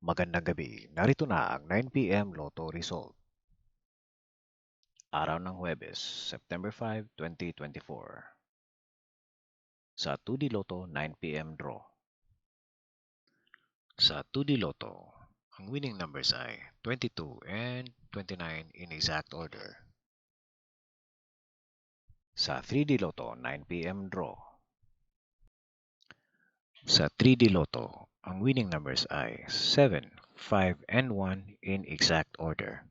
Magandang gabi, narito na ang 9 p.m. Lotto result. Araw ng Huwebes, September 5, 2024. Sa 2D Lotto 9 p.m. draw. Sa 2D Lotto, ang winning numbers ay 22 and 29 in exact order. Sa 3D Lotto 9 p.m. draw. Sa 3D Lotto, ang winning numbers ay 7, 5, and 1 in exact order.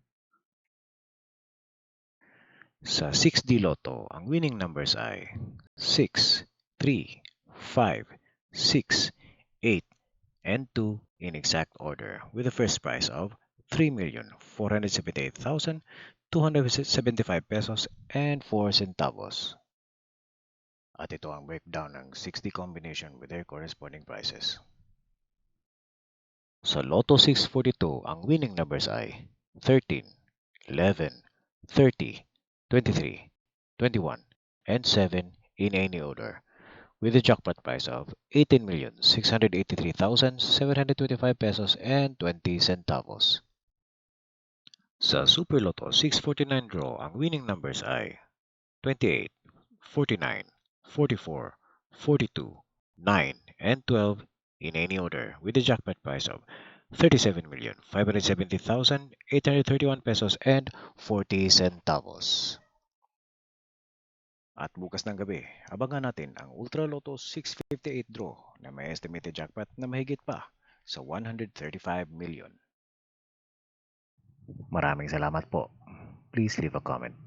Sa 6D Lotto, ang winning numbers ay 6, 3, 5, 6, 8, and 2 in exact order with the first prize of 3,478,275 pesos and 4 centavos. At ito ang breakdown ng 60 combination with their corresponding prices. Sa Lotto 642, ang winning numbers ay 13, 11, 30, 23, 21, and 7 in any order, with a jackpot price of 18,683,725 pesos and 20 centavos. Sa Super Lotto 649 draw, ang winning numbers ay 28, 49, 44, 42, 9, and 12 in any order, with a jackpot price of 37,570,831 pesos and 40 centavos. At bukas ng gabi, abangan natin ang Ultra Lotto 658 draw na may estimated jackpot na mahigit pa sa 135 million. Maraming salamat po. Please leave a comment.